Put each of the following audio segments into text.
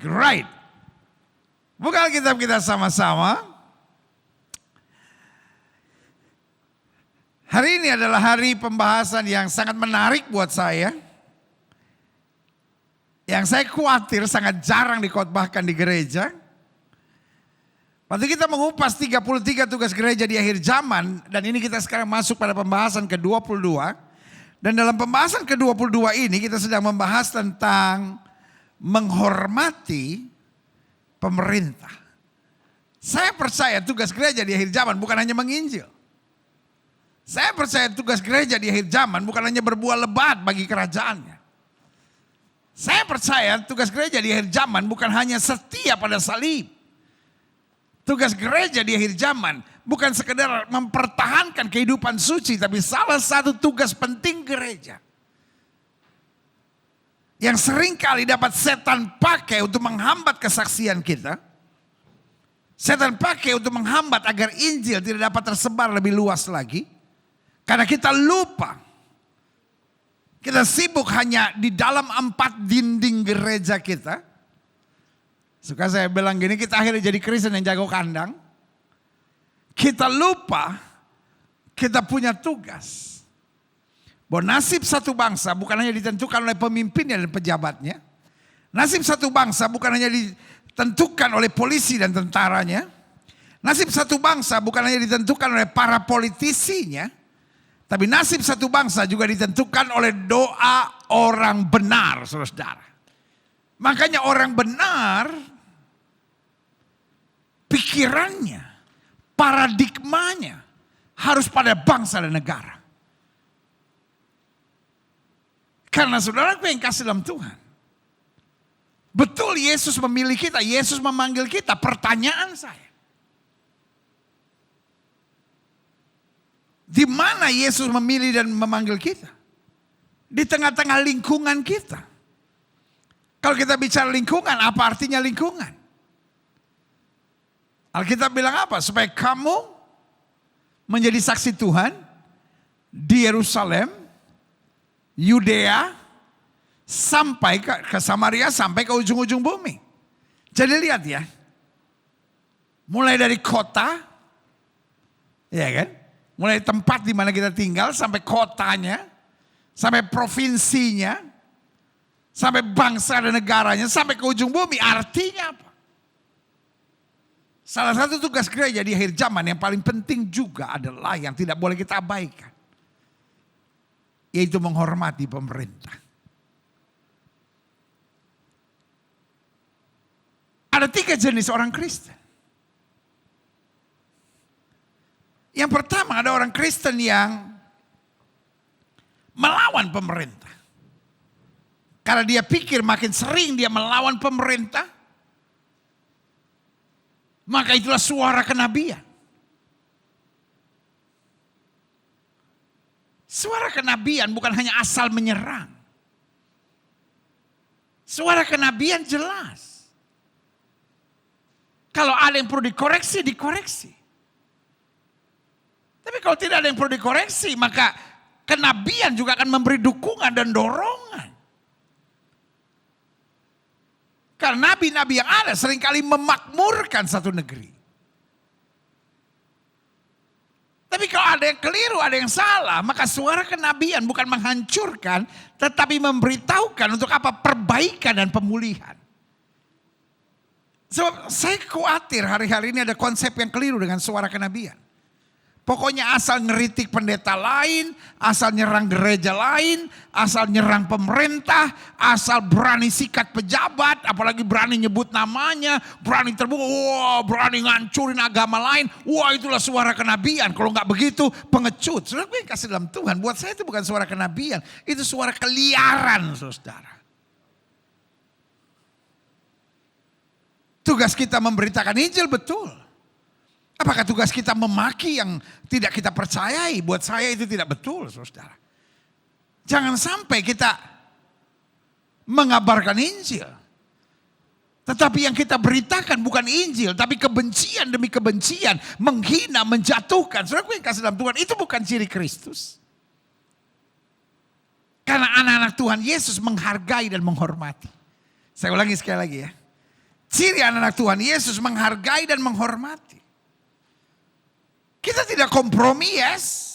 Great. Buka Alkitab kita sama-sama. Hari ini adalah hari pembahasan yang sangat menarik buat saya. Yang saya khawatir sangat jarang dikhotbahkan di gereja. Waktu kita mengupas 33 tugas gereja di akhir zaman. Dan ini kita sekarang masuk pada pembahasan ke-22. Dan dalam pembahasan ke-22 ini kita sedang membahas tentang menghormati pemerintah. Saya percaya tugas gereja di akhir zaman bukan hanya menginjil. Saya percaya tugas gereja di akhir zaman bukan hanya berbuah lebat bagi kerajaannya. Saya percaya tugas gereja di akhir zaman bukan hanya setia pada salib. Tugas gereja di akhir zaman bukan sekedar mempertahankan kehidupan suci, tapi salah satu tugas penting gereja yang seringkali dapat setan pakai untuk menghambat kesaksian kita. Setan pakai untuk menghambat agar Injil tidak dapat tersebar lebih luas lagi. Karena kita lupa. Kita sibuk hanya di dalam 4 dinding gereja kita. Suka saya bilang gini, kita akhirnya jadi Kristen yang jago kandang. Kita lupa kita punya tugas. Bahwa nasib satu bangsa bukan hanya ditentukan oleh pemimpinnya dan pejabatnya. Nasib satu bangsa bukan hanya ditentukan oleh polisi dan tentaranya. Nasib satu bangsa bukan hanya ditentukan oleh para politisinya. Tapi nasib satu bangsa juga ditentukan oleh doa orang benar, saudara-saudara. Makanya orang benar, pikirannya, paradigmanya harus pada bangsa dan negara. Karena saudara yang kasih dalam Tuhan. Betul Yesus memilih kita, Yesus memanggil kita. Pertanyaan saya. Di mana Yesus memilih dan memanggil kita? Di tengah-tengah lingkungan kita. Kalau kita bicara lingkungan, apa artinya lingkungan? Alkitab bilang apa? Supaya kamu menjadi saksi Tuhan di Yerusalem, Yudea, sampai ke Samaria, sampai ke ujung-ujung bumi. Jadi lihat ya, mulai dari kota, ya kan? Mulai tempat di mana kita tinggal, sampai kotanya, sampai provinsinya, sampai bangsa dan negaranya, sampai ke ujung bumi. Artinya apa? Salah satu tugas gereja di akhir zaman yang paling penting juga adalah yang tidak boleh kita abaikan. Yaitu menghormati pemerintah. Ada 3 jenis orang Kristen. Yang pertama ada orang Kristen yang melawan pemerintah. Karena dia pikir makin sering dia melawan pemerintah, maka itulah suara kenabian. Suara kenabian bukan hanya asal menyerang. Suara kenabian jelas. Kalau ada yang perlu dikoreksi, dikoreksi. Tapi kalau tidak ada yang perlu dikoreksi, maka kenabian juga akan memberi dukungan dan dorongan. Karena nabi-nabi yang ada seringkali memakmurkan satu negeri. Tapi kalau ada yang keliru, ada yang salah, maka suara kenabian bukan menghancurkan, tetapi memberitahukan untuk apa perbaikan dan pemulihan. Sebab saya khawatir hari-hari ini ada konsep yang keliru dengan suara kenabian. Pokoknya asal ngeritik pendeta lain, asal nyerang gereja lain, asal nyerang pemerintah, asal berani sikat pejabat, apalagi berani nyebut namanya, berani terbuka, wah berani ngancurin agama lain, wah itulah suara kenabian. Kalau nggak begitu pengecut. Saudara gue yang kasih dalam Tuhan, buat saya itu bukan suara kenabian, itu suara keliaran saudara. Tugas kita memberitakan Injil betul. Apakah tugas kita memaki yang tidak kita percayai? Buat saya itu tidak betul, saudara. Jangan sampai kita mengabarkan Injil. Tetapi yang kita beritakan bukan Injil, tapi kebencian demi kebencian, menghina, menjatuhkan. Saudara yang kasih dalam Tuhan, itu bukan ciri Kristus. Karena anak-anak Tuhan Yesus menghargai dan menghormati. Saya ulangi sekali lagi ya. Ciri anak-anak Tuhan Yesus menghargai dan menghormati. Kita tidak kompromi, yes.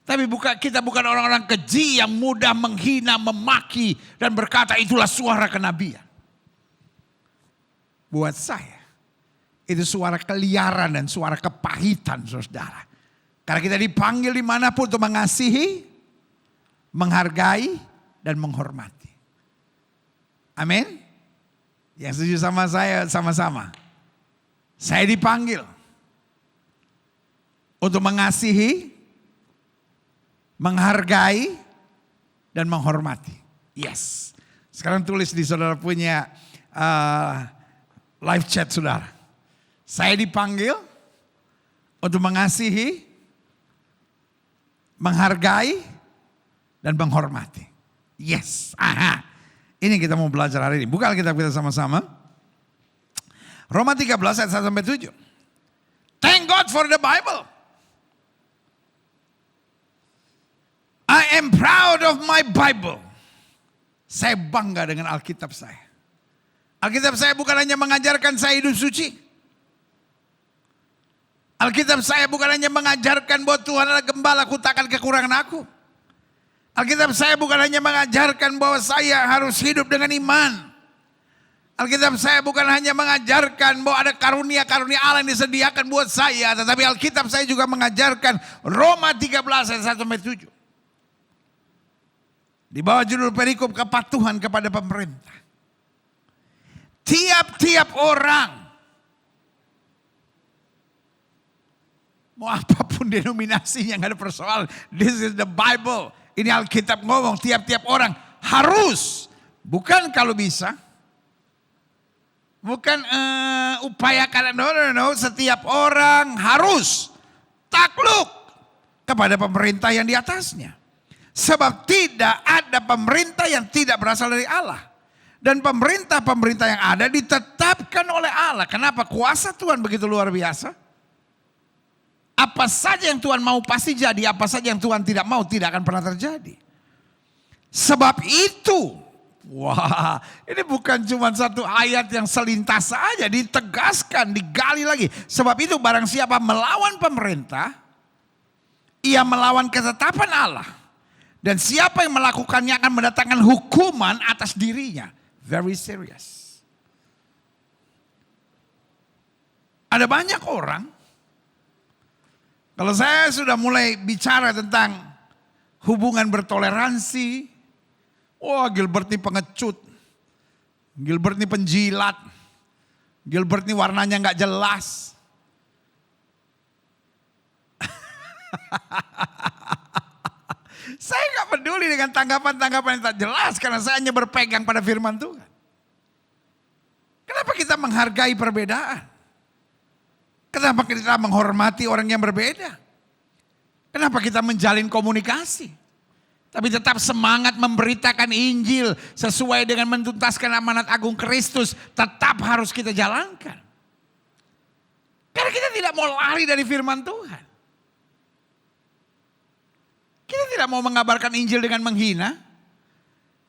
Tapi kita bukan orang-orang keji yang mudah menghina, memaki, dan berkata itulah suara kenabian. Buat saya, itu suara keliaran dan suara kepahitan, saudara. Karena kita dipanggil dimanapun untuk mengasihi, menghargai, dan menghormati. Amin. Yang setuju sama saya sama-sama. Saya dipanggil untuk mengasihi, menghargai, dan menghormati. Yes. Sekarang tulis di saudara punya live chat saudara. Saya dipanggil untuk mengasihi, menghargai, dan menghormati. Yes. Aha. Ini kita mau belajar hari ini. Buka Alkitab kita sama-sama. Roma 13 ayat 1-7. Thank God for the Bible. I am proud of my Bible. Saya bangga dengan Alkitab saya. Alkitab saya bukan hanya mengajarkan saya hidup suci. Alkitab saya bukan hanya mengajarkan bahwa Tuhan adalah gembala, aku takkan kekurangan aku. Alkitab saya bukan hanya mengajarkan bahwa saya harus hidup dengan iman. Alkitab saya bukan hanya mengajarkan bahwa ada karunia-karunia Allah yang disediakan buat saya. Tetapi Alkitab saya juga mengajarkan Roma 13 ayat 1-7. Di bawah judul perikop kepatuhan kepada pemerintah. Tiap-tiap orang, mau apapun denominasinya, nggak ada persoalan. This is the Bible. Ini Alkitab ngomong tiap-tiap orang harus. Bukan kalau bisa. Bukan upayakan. No. Setiap orang harus takluk kepada pemerintah yang di atasnya. Sebab tidak ada pemerintah yang tidak berasal dari Allah. Dan pemerintah-pemerintah yang ada ditetapkan oleh Allah. Kenapa? Kuasa Tuhan begitu luar biasa. Apa saja yang Tuhan mau pasti jadi. Apa saja yang Tuhan tidak mau tidak akan pernah terjadi. Sebab itu. Wah, ini bukan cuma satu ayat yang selintas saja. Ditegaskan, digali lagi. Sebab itu barang siapa melawan pemerintah. Ia melawan ketetapan Allah. Dan siapa yang melakukannya akan mendatangkan hukuman atas dirinya. Very serious. Ada banyak orang. Kalau saya sudah mulai bicara tentang hubungan bertoleransi. Wah, Gilbert ini pengecut. Gilbert ini penjilat. Gilbert ini warnanya gak jelas. Saya gak peduli dengan tanggapan-tanggapan yang tak jelas. Karena saya hanya berpegang pada firman Tuhan. Kenapa kita menghargai perbedaan? Kenapa kita menghormati orang yang berbeda? Kenapa kita menjalin komunikasi? Tapi tetap semangat memberitakan Injil sesuai dengan menuntaskan amanat agung Kristus. Tetap harus kita jalankan. Karena kita tidak mau lari dari firman Tuhan. Kita tidak mau mengabarkan Injil dengan menghina.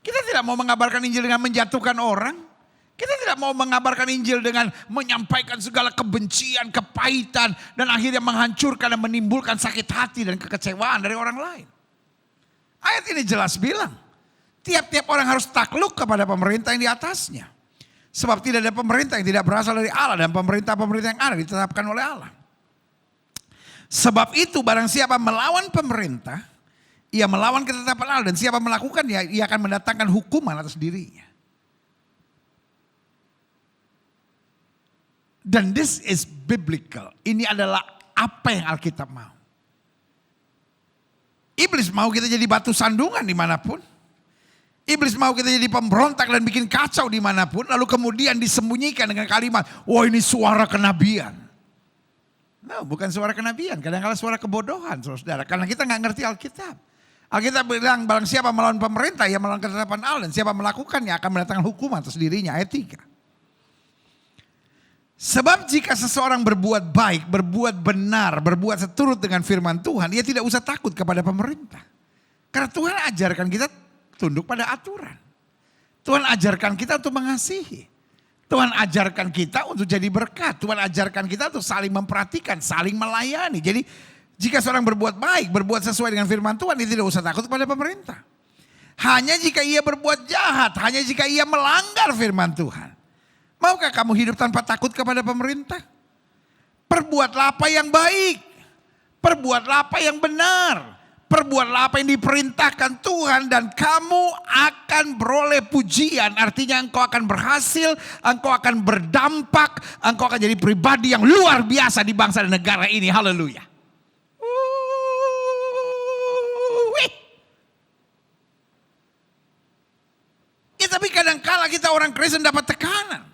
Kita tidak mau mengabarkan Injil dengan menjatuhkan orang. Kita tidak mau mengabarkan Injil dengan menyampaikan segala kebencian, kepahitan. Dan akhirnya menghancurkan dan menimbulkan sakit hati dan kekecewaan dari orang lain. Ayat ini jelas bilang. Tiap-tiap orang harus takluk kepada pemerintah yang di atasnya. Sebab tidak ada pemerintah yang tidak berasal dari Allah. Dan pemerintah-pemerintah yang ada ditetapkan oleh Allah. Sebab itu barang siapa melawan pemerintah. Ia melawan ketetapan Allah. Dan siapa melakukannya, ia akan mendatangkan hukuman atas dirinya. Dan this is biblical. Ini adalah apa yang Alkitab mau. Iblis mau kita jadi batu sandungan dimanapun. Iblis mau kita jadi pemberontak dan bikin kacau dimanapun. Lalu kemudian disembunyikan dengan kalimat, wah ini suara kenabian. No, bukan suara kenabian. Kadang-kadang suara kebodohan, saudara. Karena kita nggak ngerti Alkitab. Alkitab bilang, barang siapa melawan pemerintah, ia melawan ketetapan Allah. Dan siapa melakukannya akan mendatangkan hukuman atas dirinya. Ayat 3. Sebab jika seseorang berbuat baik, berbuat benar, berbuat seturut dengan firman Tuhan, dia tidak usah takut kepada pemerintah. Karena Tuhan ajarkan kita tunduk pada aturan. Tuhan ajarkan kita untuk mengasihi. Tuhan ajarkan kita untuk jadi berkat. Tuhan ajarkan kita untuk saling memperhatikan, saling melayani. Jadi jika seorang berbuat baik, berbuat sesuai dengan firman Tuhan, dia tidak usah takut kepada pemerintah. Hanya jika ia berbuat jahat, hanya jika ia melanggar firman Tuhan. Maukah kamu hidup tanpa takut kepada pemerintah? Perbuatlah apa yang baik. Perbuatlah apa yang benar. Perbuatlah apa yang diperintahkan Tuhan dan kamu akan beroleh pujian. Artinya engkau akan berhasil, engkau akan berdampak, engkau akan jadi pribadi yang luar biasa di bangsa dan negara ini. Haleluya. Ya, tapi kadang-kala kita orang Kristen dapat tekanan.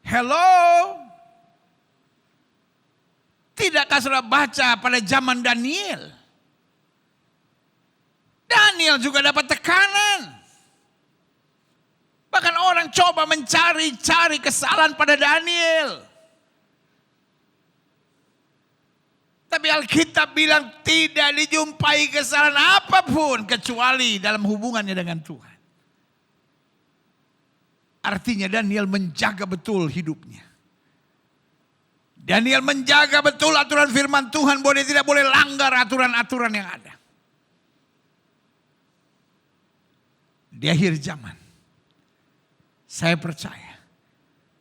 Hello. Tidakkah saudara baca pada zaman Daniel? Daniel juga dapat tekanan. Bahkan orang coba mencari-cari kesalahan pada Daniel. Tapi Alkitab bilang tidak dijumpai kesalahan apapun kecuali dalam hubungannya dengan Tuhan. Artinya Daniel menjaga betul hidupnya. Daniel menjaga betul aturan firman Tuhan bahwa dia tidak boleh langgar aturan-aturan yang ada. Di akhir zaman, saya percaya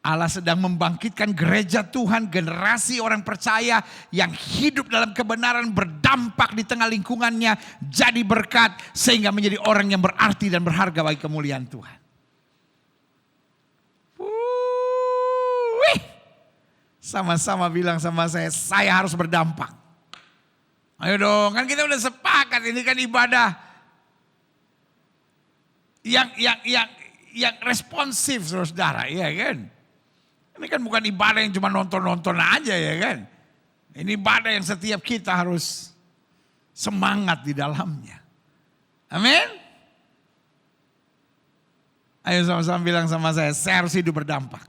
Allah sedang membangkitkan gereja Tuhan, generasi orang percaya yang hidup dalam kebenaran, berdampak di tengah lingkungannya, jadi berkat sehingga menjadi orang yang berarti dan berharga bagi kemuliaan Tuhan. Sama-sama bilang sama saya harus berdampak. Ayo dong, kan kita udah sepakat ini kan ibadah yang responsif, saudara, ya kan? Ini kan bukan ibadah yang cuma nonton-nonton aja, ya kan? Ini ibadah yang setiap kita harus semangat di dalamnya. Amin? Ayo sama-sama bilang sama saya harus hidup berdampak.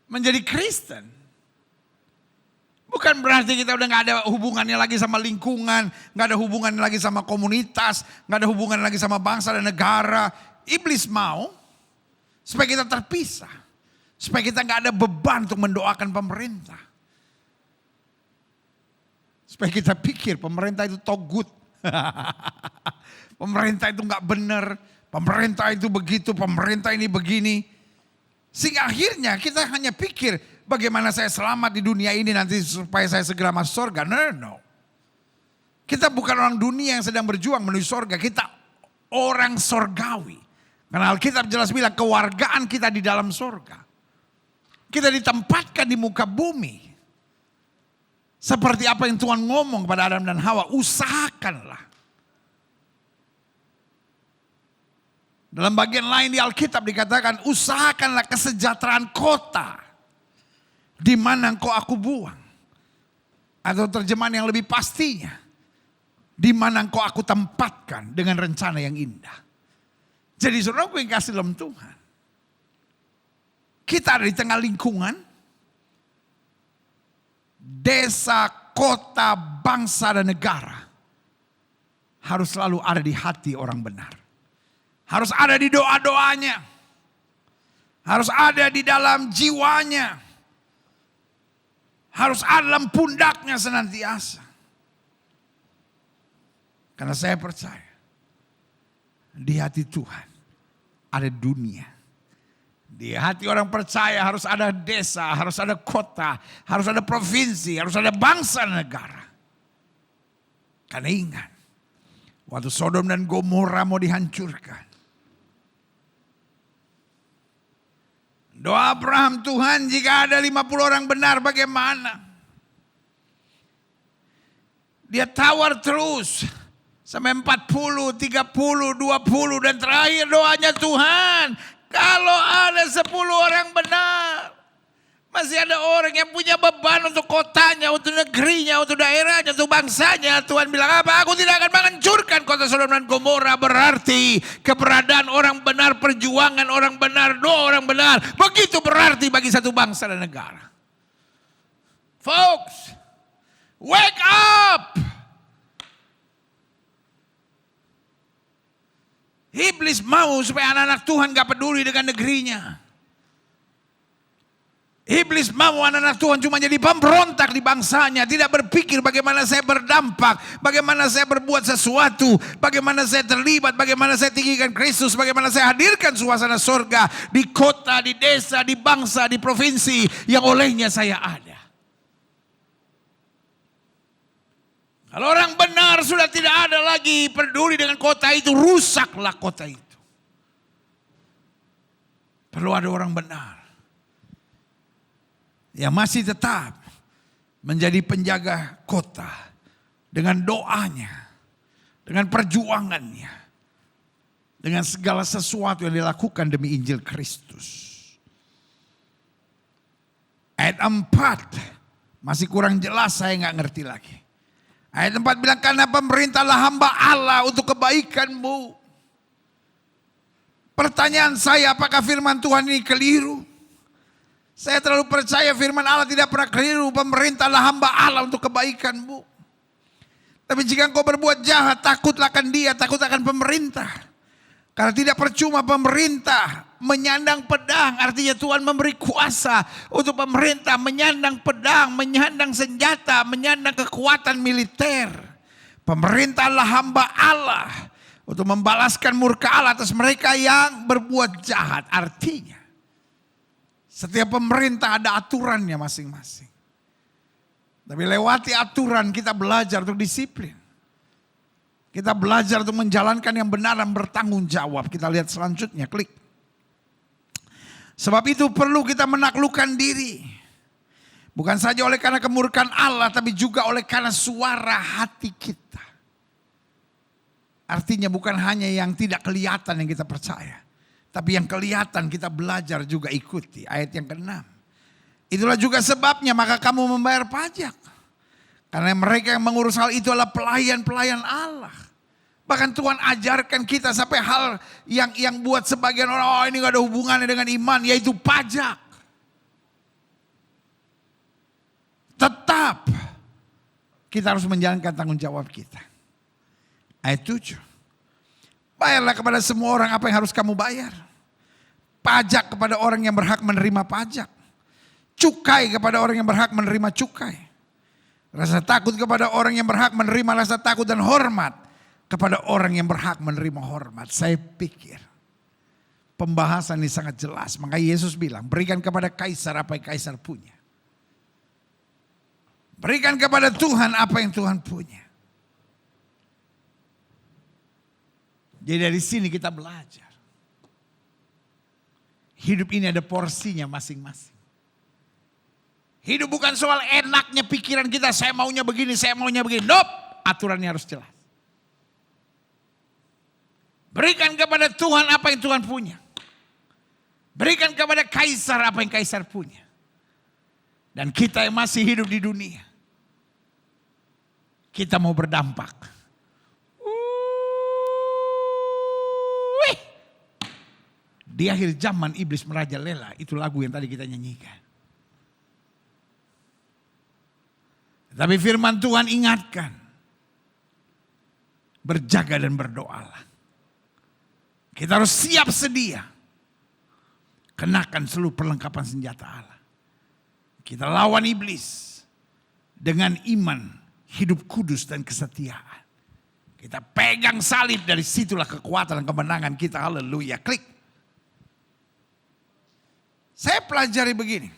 Menjadi Kristen bukan berarti kita udah gak ada hubungannya lagi sama lingkungan, gak ada hubungannya lagi sama komunitas, gak ada hubungannya lagi sama bangsa dan negara. Iblis mau supaya kita terpisah, supaya kita gak ada beban untuk mendoakan pemerintah. Supaya kita pikir pemerintah itu togut. Pemerintah itu gak benar, pemerintah itu begitu, pemerintah ini begini. Sehingga akhirnya kita hanya pikir bagaimana saya selamat di dunia ini nanti supaya saya segera masuk surga. No. Kita bukan orang dunia yang sedang berjuang menuju surga. Kita orang surgawi. Karena Alkitab jelas bilang kewargaan kita di dalam surga. Kita ditempatkan di muka bumi. Seperti apa yang Tuhan ngomong kepada Adam dan Hawa. Usahakanlah. Dalam bagian lain di Alkitab dikatakan usahakanlah kesejahteraan kota di mana engkau aku buang. Atau terjemahan yang lebih pastinya, di mana engkau aku tempatkan dengan rencana yang indah. Jadi saudaraku yang kasih dalam Tuhan, kita ada di tengah lingkungan, desa, kota, bangsa dan negara harus selalu ada di hati orang benar. Harus ada di doa-doanya. Harus ada di dalam jiwanya. Harus ada dalam pundaknya senantiasa. Karena saya percaya di hati Tuhan ada dunia. Di hati orang percaya harus ada desa, harus ada kota, harus ada provinsi, harus ada bangsa dan negara. Karena ingat, waktu Sodom dan Gomora mau dihancurkan, doa Abraham, Tuhan jika ada 50 orang benar bagaimana? Dia tawar terus sampai 40, 30, 20 dan terakhir doanya Tuhan. Kalau ada 10 orang benar, masih ada orang yang punya beban untuk kotanya, untuk negerinya, untuk daerahnya, untuk bangsanya. Tuhan bilang apa? Aku tidak akan menghancurkan kota Sodom dan Gomora. Berarti keberadaan orang benar, perjuangan orang benar, doa orang benar, begitu berarti bagi satu bangsa dan negara. Folks, wake up! Iblis mau supaya anak-anak Tuhan gak peduli dengan negerinya. Iblis mau anak-anak Tuhan cuma jadi pemberontak di bangsanya. Tidak berpikir bagaimana saya berdampak. Bagaimana saya berbuat sesuatu. Bagaimana saya terlibat. Bagaimana saya tinggikan Kristus. Bagaimana saya hadirkan suasana surga. Di kota, di desa, di bangsa, di provinsi. Yang olehnya saya ada. Kalau orang benar sudah tidak ada lagi peduli dengan kota itu. Rusaklah kota itu. Perlu ada orang benar. Yang masih tetap menjadi penjaga kota dengan doanya, dengan perjuangannya, dengan segala sesuatu yang dilakukan demi Injil Kristus. Ayat 4 masih kurang jelas, saya nggak ngerti lagi. Ayat 4 bilang karena pemerintahlah hamba Allah untuk kebaikanmu. Pertanyaan saya, apakah firman Tuhan ini keliru? Saya terlalu percaya firman Allah tidak pernah keliru. Pemerintahlah hamba Allah untuk kebaikanmu. Tapi jika engkau berbuat jahat, takutlah akan dia, takut akan pemerintah. Karena tidak percuma pemerintah menyandang pedang. Artinya Tuhan memberi kuasa untuk pemerintah menyandang pedang, menyandang senjata, menyandang kekuatan militer. Pemerintahlah hamba Allah untuk membalaskan murka Allah atas mereka yang berbuat jahat. Artinya setiap pemerintah ada aturannya masing-masing. Tapi lewati aturan kita belajar untuk disiplin. Kita belajar untuk menjalankan yang benar dan bertanggung jawab. Kita lihat selanjutnya, klik. Sebab itu perlu kita menaklukkan diri. Bukan saja oleh karena kemurkaan Allah, tapi juga oleh karena suara hati kita. Artinya bukan hanya yang tidak kelihatan yang kita percaya. Tapi yang kelihatan kita belajar juga ikuti. Ayat yang ke-6. Itulah juga sebabnya maka kamu membayar pajak. Karena mereka yang mengurus hal itu adalah pelayan-pelayan Allah. Bahkan Tuhan ajarkan kita sampai hal yang buat sebagian orang, oh ini gak ada hubungannya dengan iman, yaitu pajak. Tetap kita harus menjalankan tanggung jawab kita. Ayat 7. Bayarlah kepada semua orang apa yang harus kamu bayar. Pajak kepada orang yang berhak menerima pajak. Cukai kepada orang yang berhak menerima cukai. Rasa takut kepada orang yang berhak menerima rasa takut dan hormat kepada orang yang berhak menerima hormat. Saya pikir pembahasan ini sangat jelas. Maka Yesus bilang berikan kepada kaisar apa yang kaisar punya. Berikan kepada Tuhan apa yang Tuhan punya. Jadi dari sini kita belajar. Hidup ini ada porsinya masing-masing. Hidup bukan soal enaknya pikiran kita, saya maunya begini, saya maunya begini. Nope, aturannya harus jelas. Berikan kepada Tuhan apa yang Tuhan punya. Berikan kepada kaisar apa yang kaisar punya. Dan kita yang masih hidup di dunia, kita mau berdampak. Di akhir zaman iblis merajalela. Itu lagu yang tadi kita nyanyikan. Tapi firman Tuhan ingatkan. Berjaga dan berdoalah. Kita harus siap sedia. Kenakan seluruh perlengkapan senjata Allah. Kita lawan iblis. Dengan iman, hidup kudus dan kesetiaan. Kita pegang salib, dari situlah kekuatan dan kemenangan kita. Haleluya. Klik. Saya pelajari begini.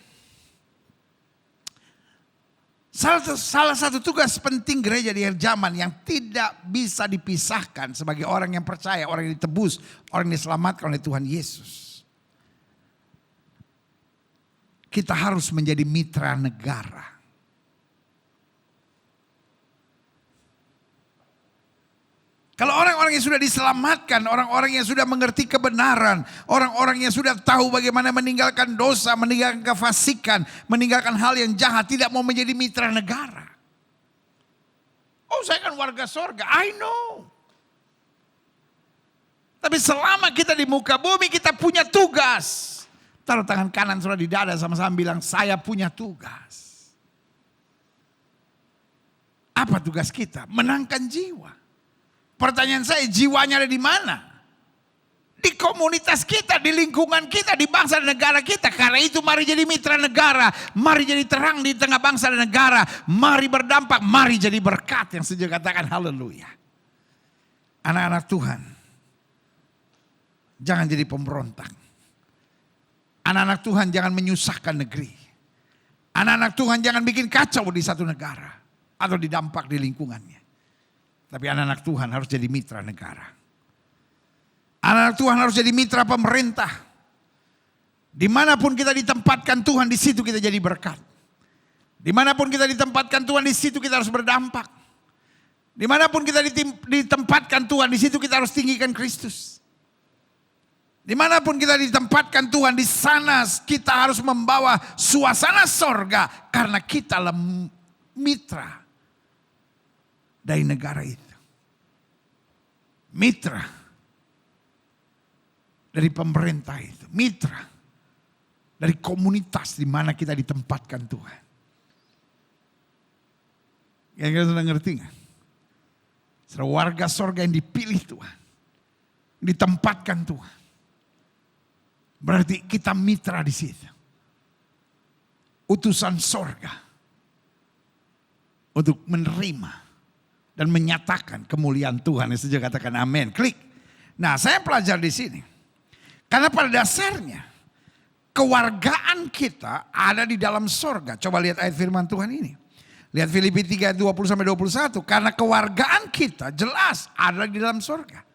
Salah satu tugas penting gereja di akhir zaman yang tidak bisa dipisahkan sebagai orang yang percaya, orang yang ditebus, orang yang diselamatkan oleh Tuhan Yesus. Kita harus menjadi mitra negara. Kalau orang-orang yang sudah diselamatkan, orang-orang yang sudah mengerti kebenaran, orang-orang yang sudah tahu bagaimana meninggalkan dosa, meninggalkan kefasikan, meninggalkan hal yang jahat, tidak mau menjadi mitra negara. Oh, saya kan warga sorga, I know. Tapi selama kita di muka bumi, kita punya tugas. Taruh tangan kanan sudah di dada, sama-sama bilang, saya punya tugas. Apa tugas kita? Menangkan jiwa. Pertanyaan saya, jiwanya ada di mana? Di komunitas kita, di lingkungan kita, di bangsa dan negara kita. Karena itu mari jadi mitra negara. Mari jadi terang di tengah bangsa dan negara. Mari berdampak, mari jadi berkat. Yang setuju katakan haleluya. Anak-anak Tuhan, jangan jadi pemberontak. Anak-anak Tuhan jangan menyusahkan negeri. Anak-anak Tuhan jangan bikin kacau di satu negara. Atau didampak di lingkungannya. Tapi anak-anak Tuhan harus jadi mitra negara. Anak-anak Tuhan harus jadi mitra pemerintah. Dimanapun kita ditempatkan Tuhan, di situ kita jadi berkat. Dimanapun kita ditempatkan Tuhan, di situ kita harus berdampak. Dimanapun kita ditempatkan Tuhan, di situ kita harus tinggikan Kristus. Dimanapun kita ditempatkan Tuhan, di sana kita harus membawa suasana sorga. Karena kita adalah mitra dari negara itu. Mitra dari pemerintah itu. Mitra dari komunitas di mana kita ditempatkan Tuhan. Kira-kira sudah ngerti gak? Warga sorga yang dipilih Tuhan. Ditempatkan Tuhan. Berarti kita mitra di situ. Utusan sorga. Untuk menerima. Dan menyatakan kemuliaan Tuhan. Yang sejak katakan amin. Klik. Nah, saya pelajar di sini. Karena pada dasarnya. Kewargaan kita ada di dalam sorga. Coba lihat ayat firman Tuhan ini. Lihat Filipi 3 ayat 20-21. Karena kewargaan kita jelas ada di dalam sorga.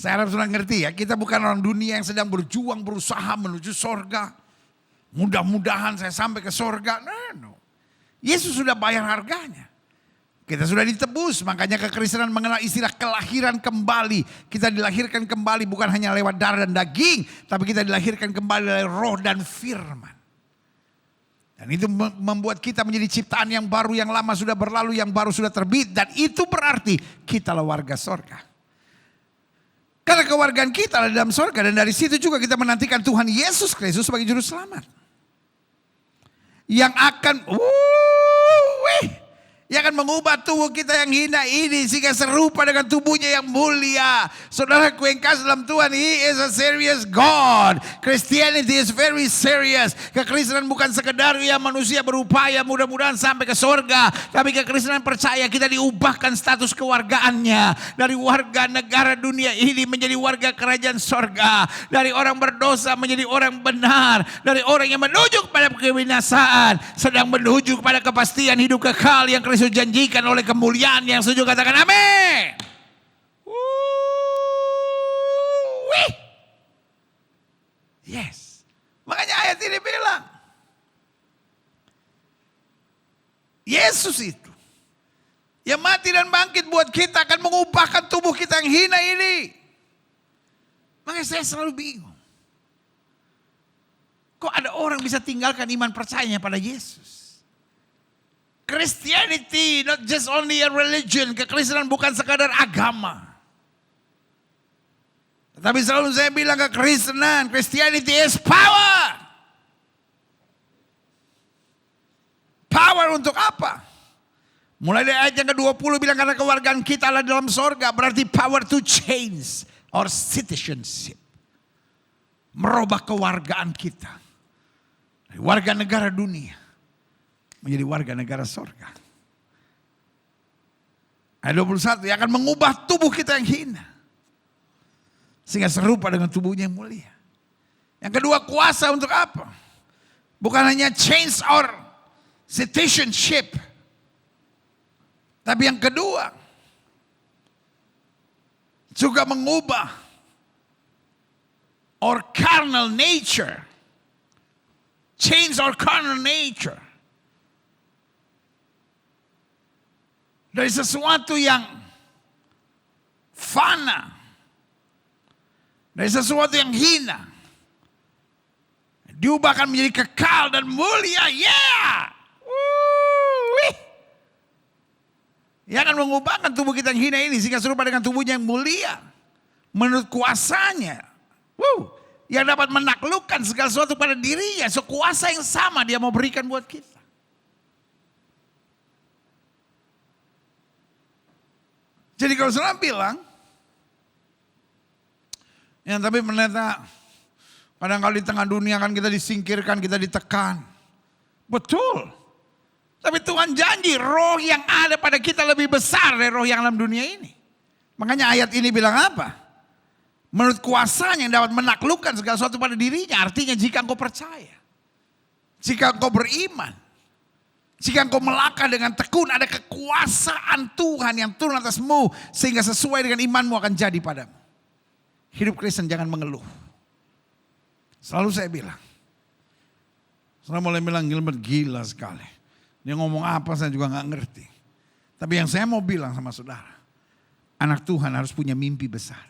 Saya harap sudah ngerti ya. Kita bukan orang dunia yang sedang berjuang berusaha menuju sorga. Mudah-mudahan saya sampai ke sorga. No. Yesus sudah bayar harganya. Kita sudah ditebus. Makanya kekristenan mengenal istilah kelahiran kembali. Kita dilahirkan kembali bukan hanya lewat darah dan daging. Tapi kita dilahirkan kembali dari roh dan firman. Dan itu membuat kita menjadi ciptaan yang baru, yang lama sudah berlalu, yang baru sudah terbit. Dan itu berarti kita adalah warga sorga. Karena kewargaan kita adalah dalam sorga. Dan dari situ juga kita menantikan Tuhan Yesus Kristus sebagai juru selamat. Yang akan yang akan mengubah tubuh kita yang hina ini sehingga serupa dengan tubuhnya yang mulia. Saudaraku yang kasih dalam Tuhan, He is a serious God. Christianity is very serious. Kekristenan bukan sekedar ya manusia berupaya mudah-mudahan sampai ke sorga. Tapi kekristenan percaya kita diubahkan status kewargaannya. Dari warga negara dunia ini menjadi warga kerajaan sorga. Dari orang berdosa menjadi orang benar. Dari orang yang menuju kepada kebinasaan sedang menuju kepada kepastian hidup kekal yang Kristus janjikan oleh kemuliaan yang setuju katakan amin. Yes. Makanya ayat ini bilang Yesus itu yang mati dan bangkit buat kita akan mengubahkan tubuh kita yang hina ini. Makanya saya selalu bingung. Kok ada orang bisa tinggalkan iman percayanya pada Yesus? Christianity not just only a religion. Kekristenan bukan sekadar agama. Tetapi selalu saya bilang kekristenan, Christianity is power. Power untuk apa? Mulai dari ayat yang ke-20 bilang karena kewargaan kita adalah dalam sorga. Berarti power to change our citizenship. Merubah kewargaan kita. Dari warga negara dunia menjadi warga negara sorga. Ayat 21 yang akan mengubah tubuh kita yang hina. Sehingga serupa dengan tubuhnya yang mulia. Yang kedua kuasa untuk apa? Bukan hanya change our citizenship. Tapi yang kedua juga mengubah our carnal nature. Change our carnal nature. Dari sesuatu yang fana. Dari sesuatu yang hina. Diubahkan menjadi kekal dan mulia. Yeah. Yang akan mengubahkan tubuh kita yang hina ini. Sehingga serupa dengan tubuhnya yang mulia. Menurut kuasanya. Yang dapat menaklukkan segala sesuatu pada dirinya. So kuasa yang sama dia mau berikan buat kita. Jadi kalau saudara bilang, Ya, tapi pendeta, kadang-kadang di tengah dunia kan kita disingkirkan, kita ditekan. Betul. Tapi Tuhan janji roh yang ada pada kita lebih besar dari roh yang dalam dunia ini. Makanya ayat ini bilang apa? Menurut kuasanya yang dapat menaklukkan segala sesuatu pada dirinya. Artinya jika engkau percaya. Jika engkau beriman. Jika engkau melangkah dengan tekun, ada kekuasaan Tuhan yang turun atasmu. Sehingga sesuai dengan imanmu akan jadi padamu. Hidup Kristen jangan mengeluh. Selalu saya bilang. Saya mulai bilang Gilbert gila sekali. Dia ngomong apa saya juga gak ngerti. Tapi yang saya mau bilang sama saudara. Anak Tuhan harus punya mimpi besar.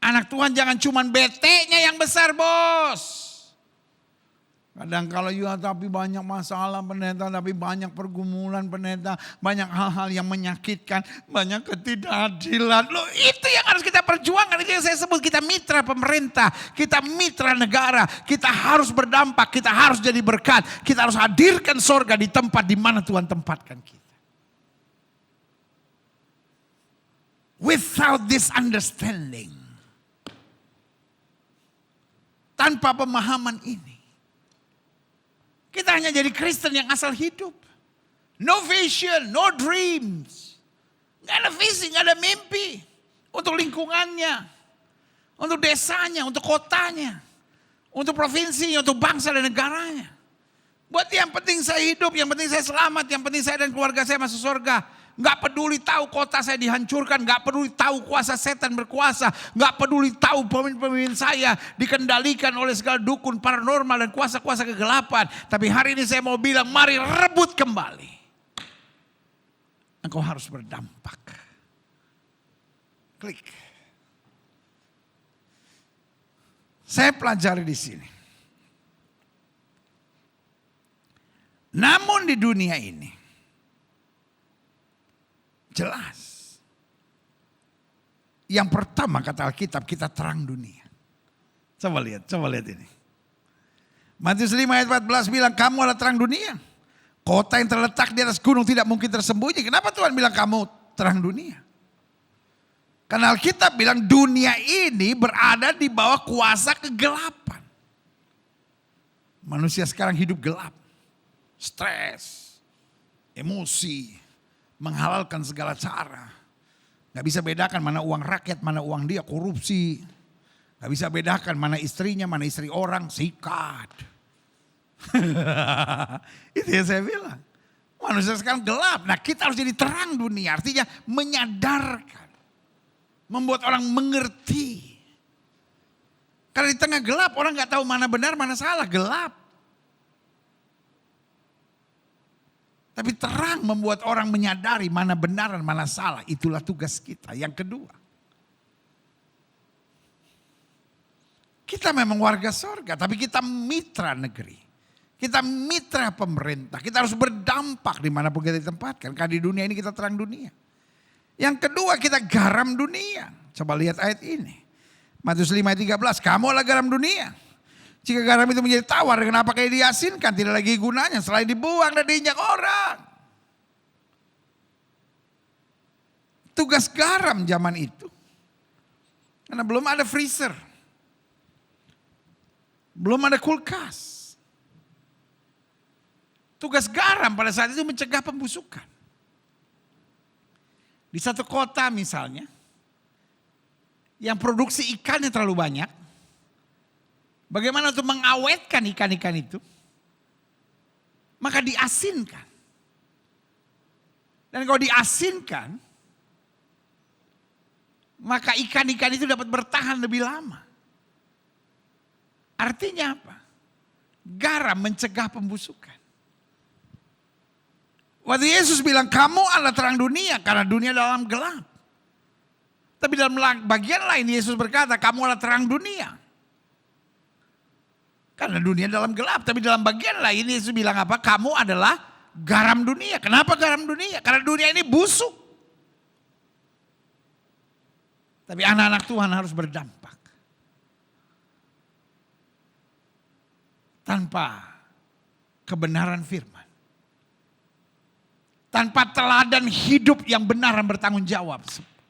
Anak Tuhan jangan cuma bete-nya yang besar, bos. Kadang kalau ya tapi banyak masalah pendeta, tapi banyak pergumulan pendeta, banyak hal-hal yang menyakitkan, banyak ketidakadilan. Loh, itu yang harus kita perjuangkan, itu yang saya sebut kita mitra pemerintah, kita mitra negara, kita harus berdampak, kita harus jadi berkat, kita harus hadirkan sorga di tempat di mana Tuhan tempatkan kita. Without this understanding, tanpa pemahaman ini, kita hanya jadi Kristen yang asal hidup. No vision, no dreams. Gak ada visi, gak ada mimpi. Untuk lingkungannya. Untuk desanya, untuk kotanya. Untuk provinsinya, untuk bangsa dan negaranya. Buat yang penting saya hidup, yang penting saya selamat, yang penting saya dan keluarga saya masuk surga. Gak peduli tahu kota saya dihancurkan, gak peduli tahu kuasa setan berkuasa, gak peduli tahu pemimpin saya dikendalikan oleh segala dukun paranormal dan kuasa-kuasa kegelapan. Tapi hari ini saya mau bilang, mari rebut kembali. Engkau harus berdampak. Klik. Saya pelajari di sini. Namun di dunia ini, jelas. Yang pertama kata Alkitab, kita terang dunia. Coba lihat ini. Matius 5 ayat 14 bilang, kamu adalah terang dunia. Kota yang terletak di atas gunung tidak mungkin tersembunyi. Kenapa Tuhan bilang kamu terang dunia? Karena Alkitab bilang dunia ini berada di bawah kuasa kegelapan. Manusia sekarang hidup gelap. Stres, emosi, menghalalkan segala cara. Gak bisa bedakan mana uang rakyat, mana uang dia, korupsi. Gak bisa bedakan mana istrinya, mana istri orang, sikat. Itu yang saya bilang. Manusia sekarang gelap. Nah, kita harus jadi terang dunia. Artinya menyadarkan. Membuat orang mengerti. Karena di tengah gelap orang gak tahu mana benar, mana salah. Gelap. Tapi terang membuat orang menyadari mana benar dan mana salah. Itulah tugas kita. Yang kedua. Kita memang warga sorga. Tapi kita mitra negeri. Kita mitra pemerintah. Kita harus berdampak dimanapun kita ditempatkan. Karena di dunia ini kita terang dunia. Yang kedua kita garam dunia. Coba lihat ayat ini. Matius 5 ayat 13. Kamu adalah garam dunia. Jika garam itu menjadi tawar, kenapa kayak diasinkan? Tidak lagi gunanya selain dibuang dan diinjak orang. Tugas garam zaman itu. Karena belum ada freezer. Belum ada kulkas. Tugas garam pada saat itu mencegah pembusukan. Di satu kota misalnya, yang produksi ikannya terlalu banyak. Bagaimana untuk mengawetkan ikan-ikan itu? Maka diasinkan. Dan kalau diasinkan, maka ikan-ikan itu dapat bertahan lebih lama. Artinya apa? Garam mencegah pembusukan. Waktu Yesus bilang kamu adalah terang dunia karena dunia dalam gelap. Tapi dalam bagian lain Yesus berkata kamu adalah terang dunia. Karena dunia dalam gelap. Tapi dalam bagian lain Yesus bilang apa? Kamu adalah garam dunia. Kenapa garam dunia? Karena dunia ini busuk. Tapi anak-anak Tuhan harus berdampak. Tanpa kebenaran firman. Tanpa teladan hidup yang benar dan bertanggung jawab.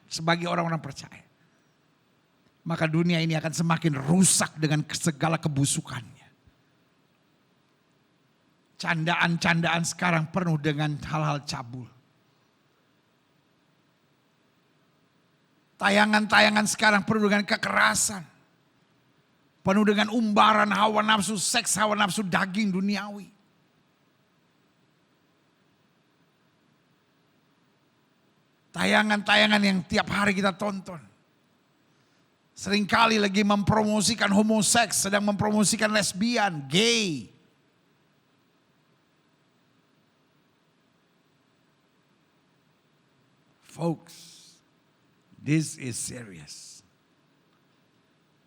Sebagai orang-orang percaya. maka dunia ini akan semakin rusak dengan segala kebusukannya. Candaan-candaan sekarang penuh dengan hal-hal cabul. Tayangan-tayangan sekarang penuh dengan kekerasan. Penuh dengan umbaran hawa nafsu seks, hawa nafsu daging duniawi. Tayangan-tayangan yang tiap hari kita tonton. Seringkali lagi mempromosikan homoseks, sedang mempromosikan lesbian, gay. Folks, this is serious.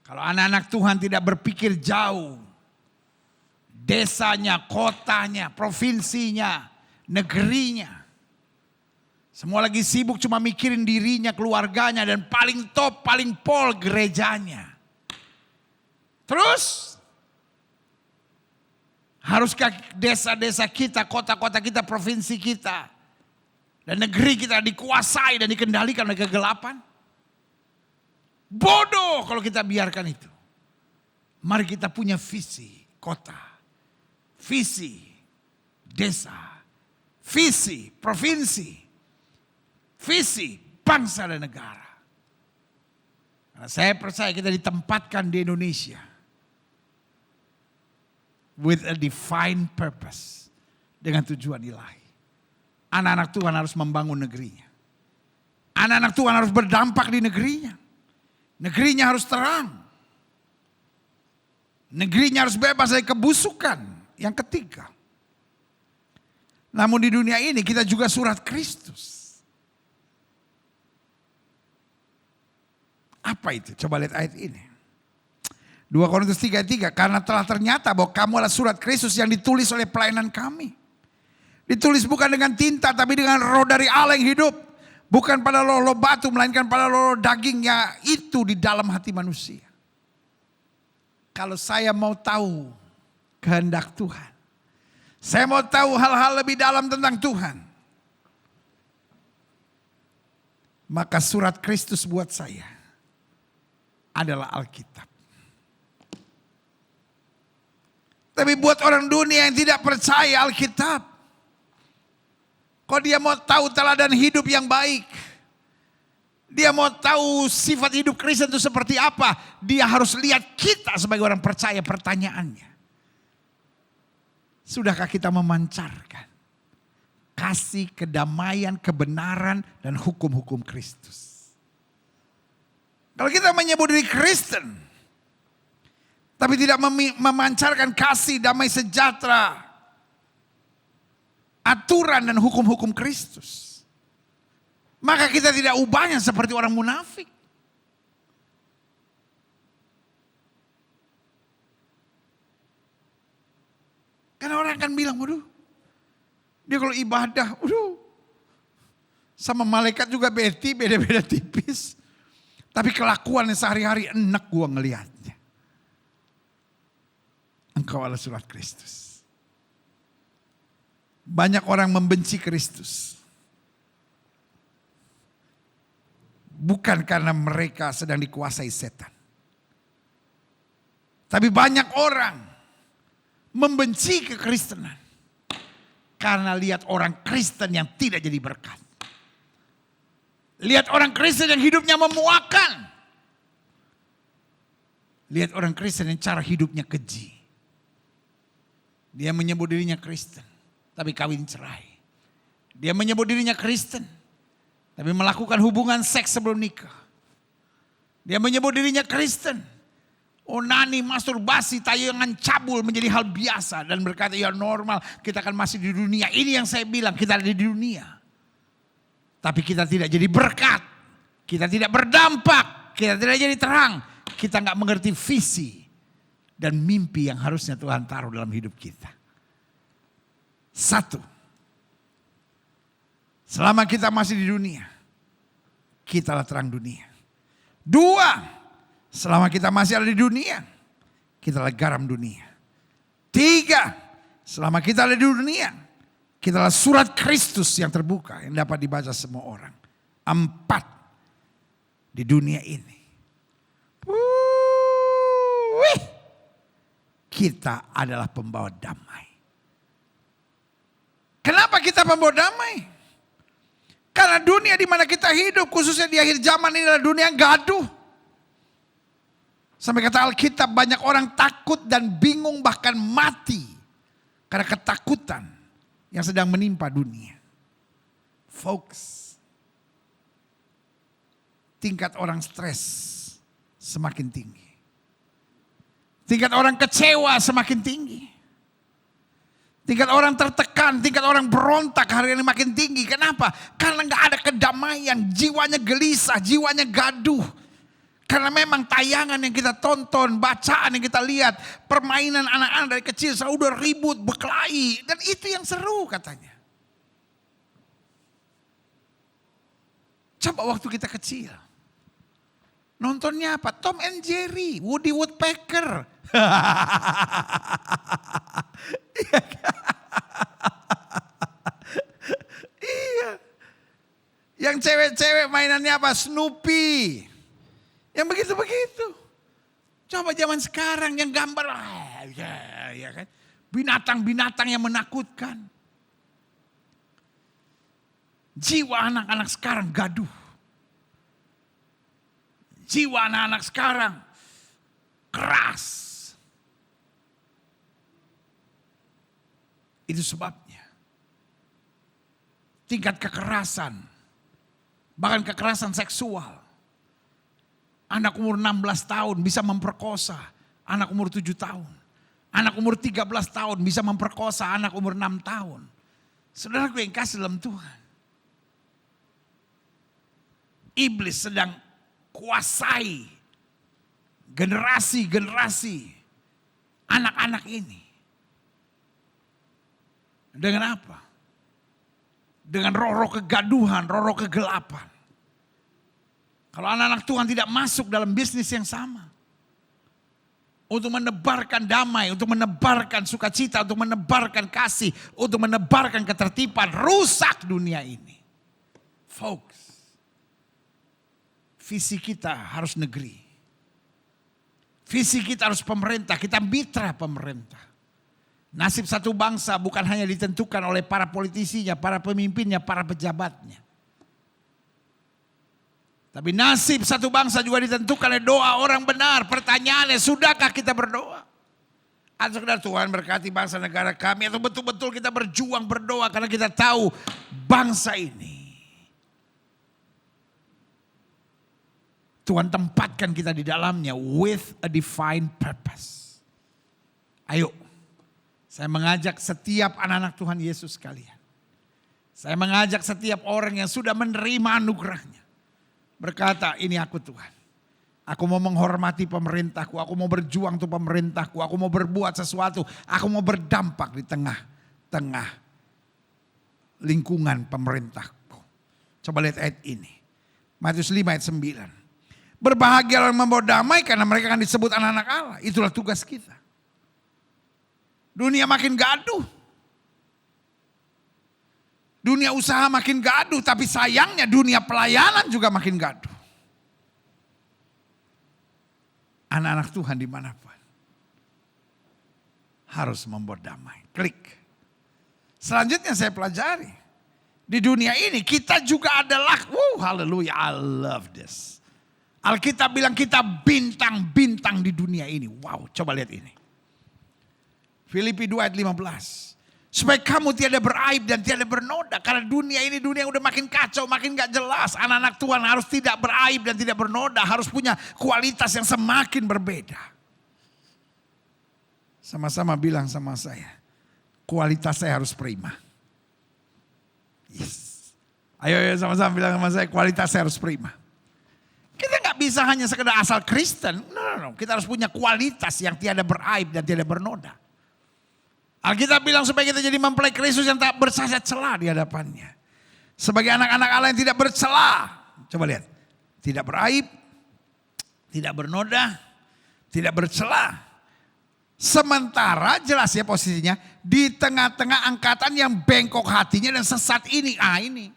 Kalau anak-anak Tuhan tidak berpikir jauh, desanya, kotanya, provinsinya, negerinya, semua lagi sibuk cuma mikirin dirinya, keluarganya, dan paling top, paling pol gerejanya. Terus, haruskah desa-desa kita, kota-kota kita, provinsi kita, dan negeri kita dikuasai dan dikendalikan oleh kegelapan? Bodoh kalau kita biarkan itu. Mari kita punya visi kota, visi desa, visi provinsi, visi bangsa dan negara. Karena saya percaya kita ditempatkan di Indonesia with a divine purpose, dengan tujuan ilahi. Anak-anak Tuhan harus membangun negerinya. Anak-anak Tuhan harus berdampak di negerinya. Negerinya harus terang. Negerinya harus bebas dari kebusukan. Yang ketiga. Namun di dunia ini kita juga surat Kristus. Apa itu? Coba lihat ayat ini. 2 Korintus 3:3. Karena telah ternyata bahwa kamu adalah surat Kristus yang ditulis oleh pelayanan kami. Ditulis bukan dengan tinta tapi dengan roh dari Allah yang hidup. Bukan pada loh batu melainkan pada loh dagingnya itu di dalam hati manusia. Kalau saya mau tahu kehendak Tuhan. Saya mau tahu hal-hal lebih dalam tentang Tuhan. Maka surat Kristus buat saya adalah Alkitab. Tapi buat orang dunia yang tidak percaya Alkitab. Kalau dia mau tahu teladan hidup yang baik. Dia mau tahu sifat hidup Kristen itu seperti apa. Dia harus lihat kita sebagai orang percaya. Pertanyaannya. Sudahkah kita memancarkan kasih, kedamaian, kebenaran, dan hukum-hukum Kristus? Kalau kita menyebut diri Kristen. Tapi tidak memancarkan kasih, damai sejahtera, aturan dan hukum-hukum Kristus, maka kita tidak ubahnya seperti orang munafik. Karena orang akan bilang, waduh, dia kalau ibadah, waduh, sama malaikat juga beda-beda tipis. Tapi kelakuannya sehari-hari enak gua ngelihatnya. Engkau adalah surat Kristus. Banyak orang membenci Kristus. Bukan karena mereka sedang dikuasai setan. Tapi banyak orang membenci kekristenan. Karena lihat orang Kristen yang tidak jadi berkat. Lihat orang Kristen yang hidupnya memuakan. Lihat orang Kristen yang cara hidupnya keji. Dia menyebut dirinya Kristen. Tapi kawin cerai. Dia menyebut dirinya Kristen. Tapi melakukan hubungan seks sebelum nikah. Dia menyebut dirinya Kristen. Onani, masturbasi, tayangan cabul menjadi hal biasa. Dan berkata ya normal, kita akan masih di dunia. Ini yang saya bilang, kita ada di dunia. Tapi kita tidak jadi berkat. Kita tidak berdampak. Kita tidak jadi terang. Kita gak mengerti visi dan mimpi yang harusnya Tuhan taruh dalam hidup kita. 1. Selama kita masih di dunia, kita adalah terang dunia. 2. Selama kita masih ada di dunia, kita adalah garam dunia. 3. Selama kita ada di dunia, kita adalah surat Kristus yang terbuka, yang dapat dibaca semua orang. 4. Di dunia ini, kita adalah pembawa damai. Kenapa kita pembawa damai? Karena dunia di mana kita hidup, khususnya di akhir zaman ini adalah dunia yang gaduh. Sampai kata Alkitab, banyak orang takut dan bingung bahkan mati karena ketakutan yang sedang menimpa dunia. Folks, tingkat orang stres semakin tinggi. Tingkat orang kecewa semakin tinggi. Tingkat orang tertekan, tingkat orang berontak hari ini makin tinggi. Kenapa? Karena gak ada kedamaian, jiwanya gelisah, jiwanya gaduh. Karena memang tayangan yang kita tonton, bacaan yang kita lihat, permainan anak-anak dari kecil selalu udah ribut, berkelahi. Dan itu yang seru katanya. Coba waktu kita kecil. Nontonnya apa? Tom and Jerry, Woody Woodpecker. Iya. Yang cewek-cewek mainannya apa? Snoopy. Yang begitu-begitu. Coba zaman sekarang yang gambar. Ya kan? Binatang-binatang yang menakutkan. Jiwa anak-anak sekarang gaduh. Jiwa anak-anak sekarang keras. Itu sebabnya. Tingkat kekerasan. Bahkan kekerasan seksual. Anak umur 16 tahun bisa memperkosa anak umur 7 tahun. Anak umur 13 tahun bisa memperkosa anak umur 6 tahun. Saudaraku yang kasih dalam Tuhan. Iblis sedang kuasai generasi-generasi anak-anak ini. Dengan apa? Dengan roh-roh kegaduhan, roh-roh kegelapan. Kalau anak-anak Tuhan tidak masuk dalam bisnis yang sama. Untuk menebarkan damai, untuk menebarkan sukacita, untuk menebarkan kasih, untuk menebarkan ketertiban, rusak dunia ini. Folks, visi kita harus negeri. Visi kita harus pemerintah, kita mitra pemerintah. Nasib satu bangsa bukan hanya ditentukan oleh para politisinya, para pemimpinnya, para pejabatnya. Tapi nasib satu bangsa juga ditentukan oleh doa orang benar. Pertanyaannya, sudahkah kita berdoa? Atau sekedar Tuhan berkati bangsa negara kami, atau betul-betul kita berjuang berdoa karena kita tahu bangsa ini Tuhan tempatkan kita di dalamnya with a divine purpose. Ayo, saya mengajak setiap anak-anak Tuhan Yesus sekalian. Saya mengajak setiap orang yang sudah menerima anugerahnya. Berkata, ini aku Tuhan. Aku mau menghormati pemerintahku. Aku mau berjuang untuk pemerintahku. Aku mau berbuat sesuatu. Aku mau berdampak di tengah-tengah lingkungan pemerintahku. Coba lihat ayat ini. Matius 5 ayat 9. Berbahagia orang membawa damai karena mereka akan disebut anak-anak Allah. Itulah tugas kita. Dunia makin gaduh. Dunia usaha makin gaduh, tapi sayangnya dunia pelayanan juga makin gaduh. Anak-anak Tuhan dimanapun harus membuat damai. Klik. Selanjutnya saya pelajari. Di dunia ini kita juga adalah, haleluya, I love this. Alkitab bilang kita bintang-bintang di dunia ini. Wow, coba lihat ini. Filipi 2 ayat 15. Supaya kamu tiada beraib dan tiada bernoda. Karena dunia ini dunia yang udah makin kacau, makin gak jelas. Anak-anak Tuhan harus tidak beraib dan tidak bernoda. Harus punya kualitas yang semakin berbeda. Sama-sama bilang sama saya. Kualitas saya harus prima. Yes. Ayo sama-sama bilang sama saya, kualitas saya harus prima. Kita gak bisa hanya sekedar asal Kristen. No. Kita harus punya kualitas yang tiada beraib dan tiada bernoda. Alkitab bilang supaya kita jadi mempelai Kristus yang tak bercacat celah di hadapannya. Sebagai anak-anak Allah yang tidak bercelah. Coba lihat. Tidak beraib, tidak bernoda, tidak bercelah. Sementara jelas ya posisinya. Di tengah-tengah angkatan yang bengkok hatinya dan sesat ini. Ini.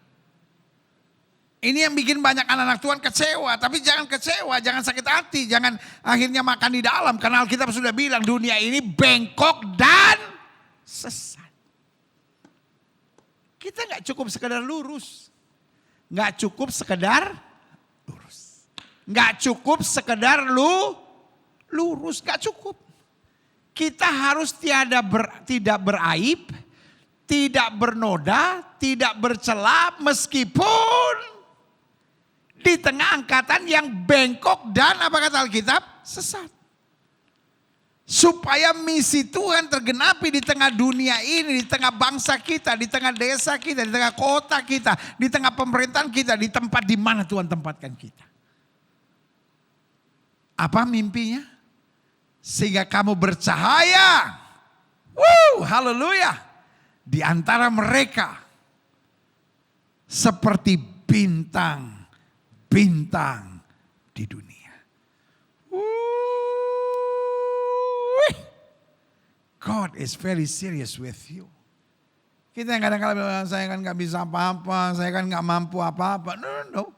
Ini yang bikin banyak anak-anak Tuhan kecewa. Tapi jangan kecewa, jangan sakit hati. Jangan akhirnya makan di dalam. Karena Alkitab sudah bilang dunia ini bengkok dan sesat. Kita gak cukup sekedar lurus. Gak cukup sekedar lurus. Gak cukup sekedar lurus. Gak cukup. Kita harus tidak beraib, tidak bernoda, tidak bercela meskipun di tengah angkatan yang bengkok dan apa kata Alkitab? Sesat. Supaya misi Tuhan tergenapi di tengah dunia ini, di tengah bangsa kita, di tengah desa kita, di tengah kota kita, di tengah pemerintahan kita, di tempat di mana Tuhan tempatkan kita. Apa mimpinya? Sehingga kamu bercahaya. Haleluya. Di antara mereka seperti bintang di dunia. God is very serious with you. Kita yang kadang-kadang bilang, saya kan gak bisa apa-apa, saya kan gak mampu apa-apa. No.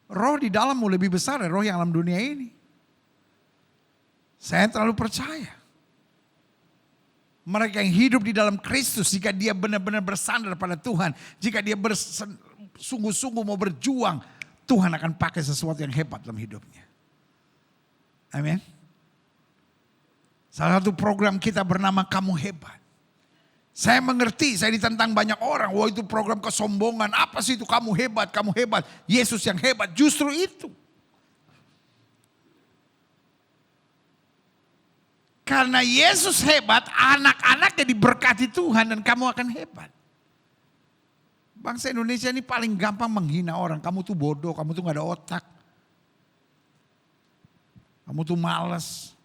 Roh di dalammu lebih besar dari roh yang dalam dunia ini. Saya terlalu percaya. Mereka yang hidup di dalam Kristus, jika dia benar-benar bersandar pada Tuhan, jika dia sungguh-sungguh mau berjuang, Tuhan akan pakai sesuatu yang hebat dalam hidupnya. Amin. Salah satu program kita bernama Kamu Hebat. Saya mengerti, saya ditentang banyak orang. Wah, itu program kesombongan. Apa sih itu kamu hebat, kamu hebat. Yesus yang hebat, justru itu. Karena Yesus hebat, anak-anaknya diberkati Tuhan dan kamu akan hebat. Bangsa Indonesia ini paling gampang menghina orang. Kamu tuh bodoh, kamu tuh gak ada otak. Kamu tuh malas.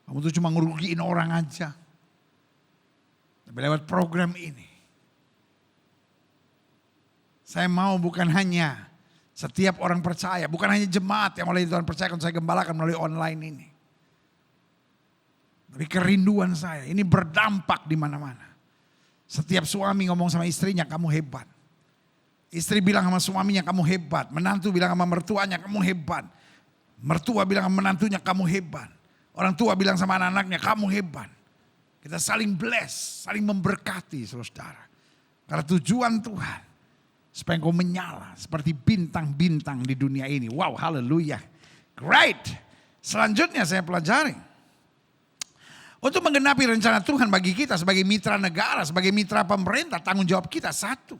Kamu tuh cuma ngerugiin orang aja. Tapi lewat program ini, saya mau bukan hanya setiap orang percaya, bukan hanya jemaat yang oleh Tuhan percayakan saya gembalakan melalui online ini. Tapi kerinduan saya ini berdampak di mana-mana. Setiap suami ngomong sama istrinya, kamu hebat. Istri bilang sama suaminya, kamu hebat. Menantu bilang sama mertuanya, kamu hebat. Mertua bilang sama menantunya, kamu hebat. Orang tua bilang sama anak-anaknya, kamu hebat. Kita saling bless, saling memberkati saudara. Karena tujuan Tuhan, supaya engkau menyala seperti bintang-bintang di dunia ini. Wow, haleluya. Great. Selanjutnya saya pelajari. Untuk menggenapi rencana Tuhan bagi kita sebagai mitra negara, sebagai mitra pemerintah, tanggung jawab kita satu.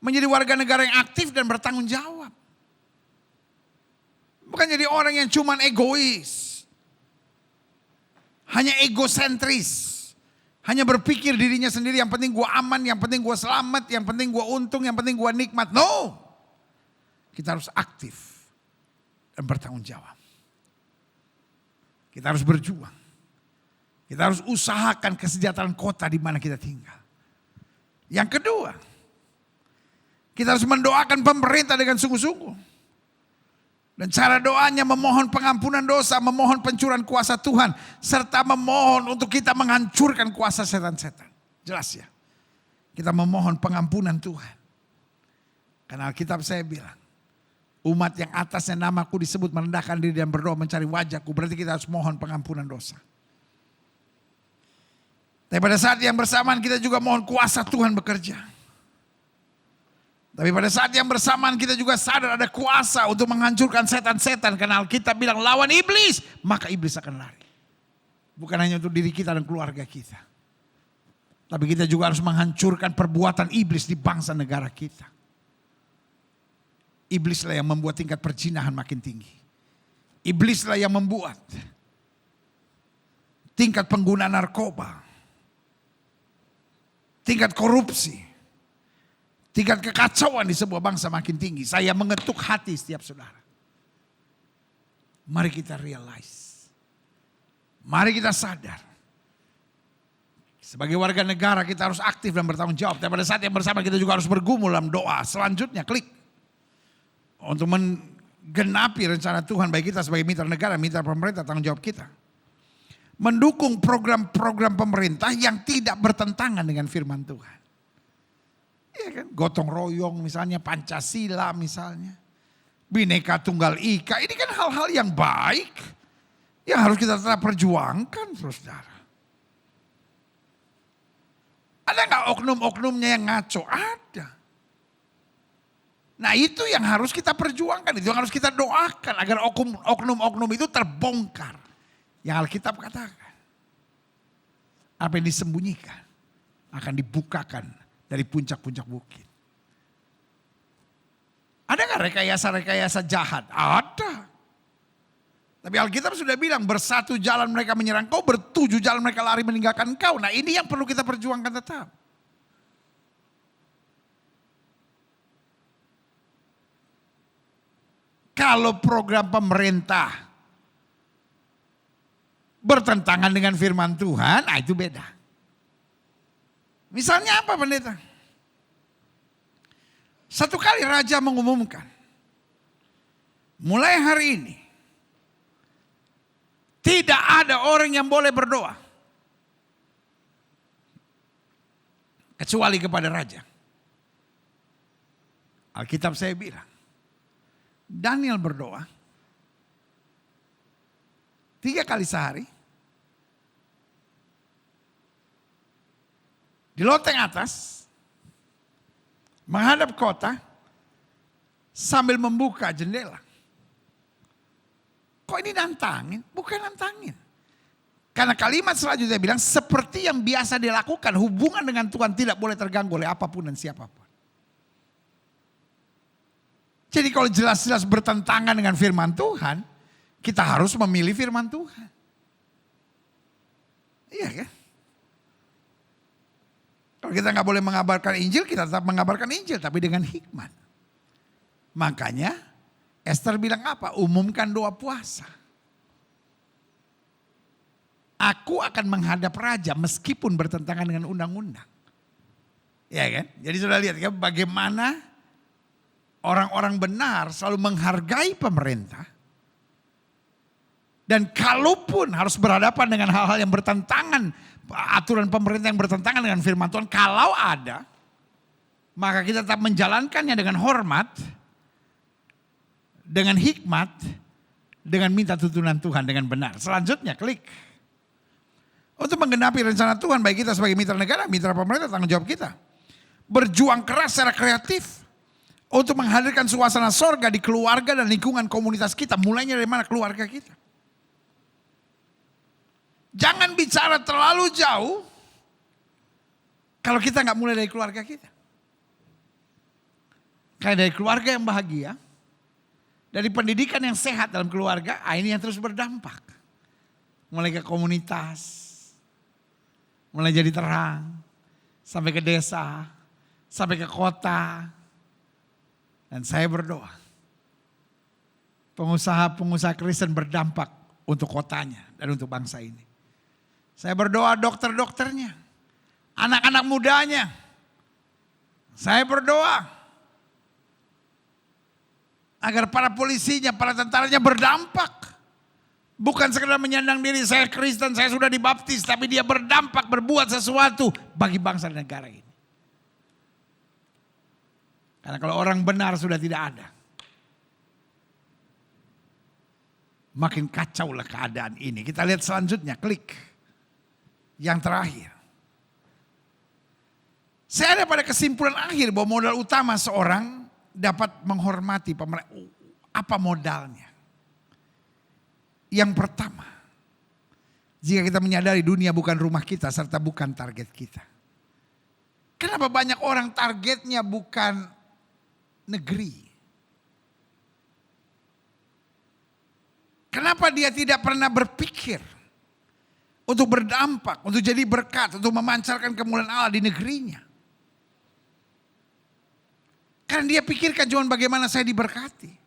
Menjadi warga negara yang aktif dan bertanggung jawab. Bukan jadi orang yang cuman egois. Hanya egosentris. Hanya berpikir dirinya sendiri, yang penting gue aman, yang penting gue selamat, yang penting gue untung, yang penting gue nikmat. No. Kita harus aktif dan bertanggung jawab. Kita harus berjuang. Kita harus usahakan kesejahteraan kota di mana kita tinggal. Yang kedua, kita harus mendoakan pemerintah dengan sungguh-sungguh. Dan cara doanya memohon pengampunan dosa, memohon pencurahan kuasa Tuhan. Serta memohon untuk kita menghancurkan kuasa setan-setan. Jelas ya. Kita memohon pengampunan Tuhan. Karena Alkitab saya bilang, umat yang atasnya namaku disebut merendahkan diri dan berdoa mencari wajahku. Berarti kita harus mohon pengampunan dosa. Tapi pada saat yang bersamaan kita juga mohon kuasa Tuhan bekerja. Tapi pada saat yang bersamaan kita juga sadar ada kuasa untuk menghancurkan setan-setan. Karena Alkitab bilang lawan iblis, maka iblis akan lari. Bukan hanya untuk diri kita dan keluarga kita. Tapi kita juga harus menghancurkan perbuatan iblis di bangsa negara kita. Iblislah yang membuat tingkat perzinahan makin tinggi. Iblislah yang membuat tingkat pengguna narkoba, tingkat korupsi, tingkat kekacauan di sebuah bangsa makin tinggi. Saya mengetuk hati setiap saudara. Mari kita realize. Mari kita sadar. Sebagai warga negara kita harus aktif dan bertanggung jawab. Tapi pada saat yang bersama kita juga harus bergumul dalam doa. Selanjutnya klik. Untuk menggenapi rencana Tuhan bagi kita sebagai mitra negara, mitra pemerintah, tanggung jawab kita. Mendukung program-program pemerintah yang tidak bertentangan dengan firman Tuhan. Iya kan? Gotong royong misalnya, Pancasila misalnya. Bhinneka Tunggal Ika. Ini kan hal-hal yang baik. Yang harus kita tetap perjuangkan, saudara. Ada nggak oknum-oknumnya yang ngaco? Ada. Nah itu yang harus kita perjuangkan, itu yang harus kita doakan agar oknum-oknum itu terbongkar. Yang Alkitab katakan. Apa yang disembunyikan akan dibukakan dari puncak-puncak bukit. Ada nggak rekayasa-rekayasa jahat? Ada. Tapi Alkitab sudah bilang bersatu jalan mereka menyerang kau, bertujuh jalan mereka lari meninggalkan kau. Nah ini yang perlu kita perjuangkan tetap. Kalau program pemerintah bertentangan dengan firman Tuhan, nah itu beda. Misalnya apa pendeta? Satu kali raja mengumumkan, mulai hari ini tidak ada orang yang boleh berdoa kecuali kepada raja. Alkitab saya bilang, Daniel berdoa 3 kali sehari di loteng atas menghadap kota sambil membuka jendela. Kok ini nantangin? Bukan nantangin. Karena kalimat selanjutnya bilang seperti yang biasa dilakukan, hubungan dengan Tuhan tidak boleh terganggu oleh apapun dan siapapun. Jadi kalau jelas-jelas bertentangan dengan firman Tuhan, kita harus memilih firman Tuhan. Iya kan? Kalau kita nggak boleh mengabarkan Injil, kita tetap mengabarkan Injil, tapi dengan hikmat. Makanya Esther bilang apa? Umumkan doa puasa. Aku akan menghadap raja meskipun bertentangan dengan undang-undang. Iya kan? Jadi sudah lihat kan bagaimana orang-orang benar selalu menghargai pemerintah. Dan kalaupun harus berhadapan dengan hal-hal yang bertentangan, aturan pemerintah yang bertentangan dengan firman Tuhan, kalau ada, maka kita tetap menjalankannya dengan hormat, dengan hikmat, dengan minta tuntunan Tuhan dengan benar. Selanjutnya klik. Untuk menggenapi rencana Tuhan bagi kita sebagai mitra negara, mitra pemerintah, tanggung jawab kita. Berjuang keras secara kreatif untuk menghadirkan suasana sorga di keluarga dan lingkungan komunitas kita. Mulainya dari mana? Keluarga kita. Jangan bicara terlalu jauh kalau kita nggak mulai dari keluarga kita. Kayak dari keluarga yang bahagia, dari pendidikan yang sehat dalam keluarga, ini yang terus berdampak. Mulai ke komunitas, mulai jadi terang, sampai ke desa, sampai ke kota. Dan saya berdoa, pengusaha-pengusaha Kristen berdampak untuk kotanya dan untuk bangsa ini. Saya berdoa dokter-dokternya, anak-anak mudanya. Saya berdoa agar para polisinya, para tentaranya berdampak. Bukan sekedar menyandang diri, saya Kristen, saya sudah dibaptis. Tapi dia berdampak, berbuat sesuatu bagi bangsa dan negara ini. Karena kalau orang benar sudah tidak ada, makin kacaulah keadaan ini. Kita lihat selanjutnya, klik. Yang terakhir. Saya ada pada kesimpulan akhir bahwa modal utama seorang dapat menghormati pemerintah. Apa modalnya? Yang pertama, jika kita menyadari dunia bukan rumah kita serta bukan target kita. Kenapa banyak orang targetnya bukan negeri? Kenapa dia tidak pernah berpikir untuk berdampak, untuk jadi berkat, untuk memancarkan kemuliaan Allah di negerinya? Karena dia pikirkan cuma bagaimana saya diberkati.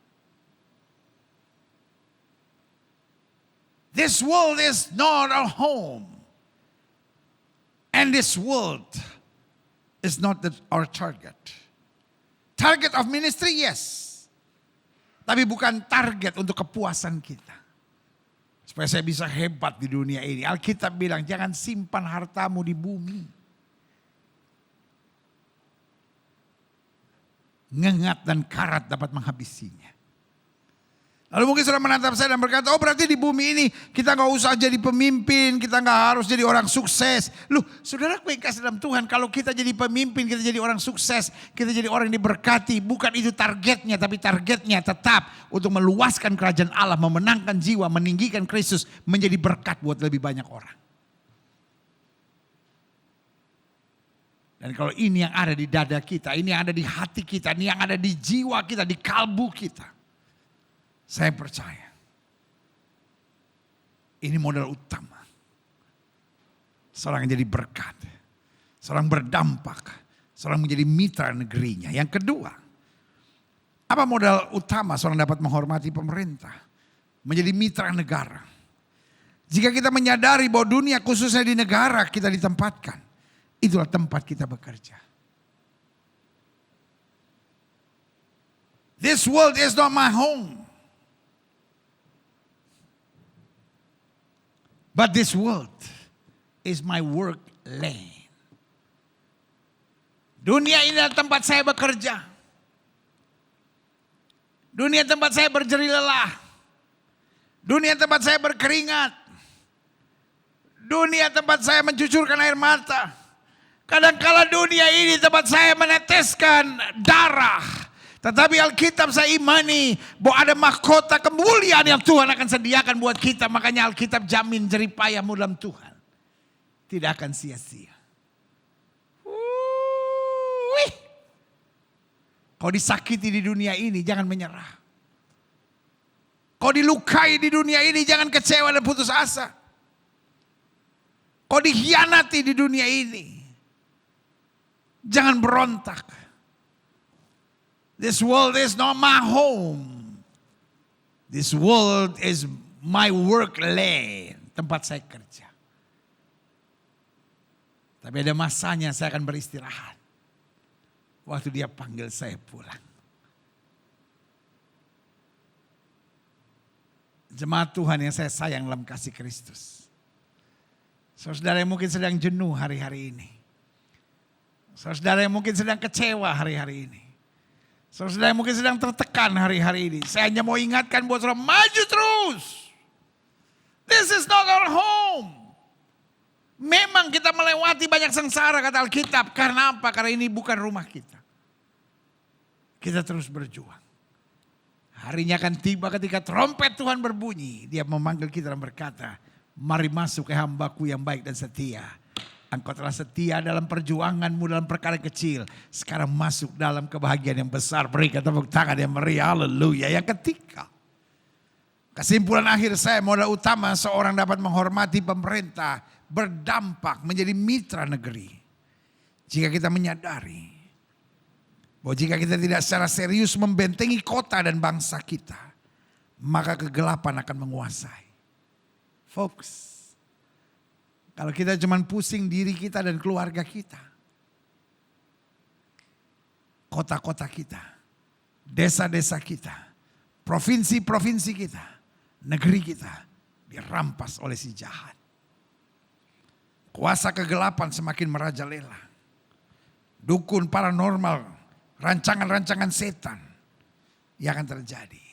This world is not a home. And this world is not our target. Target of ministry, yes. Tapi bukan target untuk kepuasan kita. Supaya saya bisa hebat di dunia ini. Alkitab bilang jangan simpan hartamu di bumi. ngengat dan karat dapat menghabisinya. Lalu mungkin saudara menatap saya dan berkata, oh berarti di bumi ini kita gak usah jadi pemimpin, kita gak harus jadi orang sukses. Loh saudara yang kasih dalam Tuhan, kalau kita jadi pemimpin, kita jadi orang sukses, kita jadi orang yang diberkati, bukan itu targetnya, tapi targetnya tetap untuk meluaskan kerajaan Allah, memenangkan jiwa, meninggikan Kristus, menjadi berkat buat lebih banyak orang. Dan kalau ini yang ada di dada kita, ini yang ada di hati kita, ini yang ada di jiwa kita, di kalbu kita. Saya percaya. Ini modal utama. Seorang yang jadi berkat. Seorang berdampak. Seorang menjadi mitra negerinya. Yang kedua. Apa modal utama seorang dapat menghormati pemerintah? Menjadi mitra negara. Jika kita menyadari bahwa dunia khususnya di negara kita ditempatkan. Itulah tempat kita bekerja. This world is not my home. But this world is my work land. Dunia ini adalah tempat saya bekerja. Dunia tempat saya berjerih lelah. Dunia tempat saya berkeringat. Dunia tempat saya mencucurkan air mata. Kadangkala dunia ini tempat saya meneteskan darah. Tetapi Alkitab saya imani bahwa ada mahkota kemuliaan yang Tuhan akan sediakan buat kita. Makanya Alkitab jamin jeripayahmu dalam Tuhan tidak akan sia-sia. Kau disakiti di dunia ini jangan menyerah. Kau dilukai di dunia ini jangan kecewa dan putus asa. Kau dikhianati di dunia ini jangan berontak. This world is not my home. This world is my work land. Tempat saya kerja. Tapi ada masanya saya akan beristirahat. Waktu dia panggil saya pulang. Jemaat Tuhan yang saya sayang dalam kasih Kristus. Saudara yang mungkin sedang jenuh hari-hari ini. Saudara yang mungkin sedang kecewa hari-hari ini. Saudara yang mungkin sedang tertekan hari-hari ini. Saya hanya mau ingatkan buat saudara, maju terus. This is not our home. Memang kita melewati banyak sengsara kata Alkitab. Karena apa? Karena ini bukan rumah kita. Kita terus berjuang. Harinya akan tiba ketika trompet Tuhan berbunyi. Dia memanggil kita dan berkata, mari masuk ke hambaku yang baik dan setia. Engkau telah setia dalam perjuanganmu dalam perkara kecil. Sekarang masuk dalam kebahagiaan yang besar. Berikan tepuk tangan yang meriah. Haleluya. Yang ketiga. Kesimpulan akhir saya, modal utama seorang dapat menghormati pemerintah. Berdampak menjadi mitra negeri. Jika kita menyadari. Bahwa jika kita tidak secara serius membentengi kota dan bangsa kita. Maka kegelapan akan menguasai. Folks. Kalau kita cuma pusing diri kita dan keluarga kita. Kota-kota kita. Desa-desa kita. Provinsi-provinsi kita. Negeri kita. Dirampas oleh si jahat. Kuasa kegelapan semakin merajalela. Dukun paranormal. Rancangan-rancangan setan. Yang akan terjadi.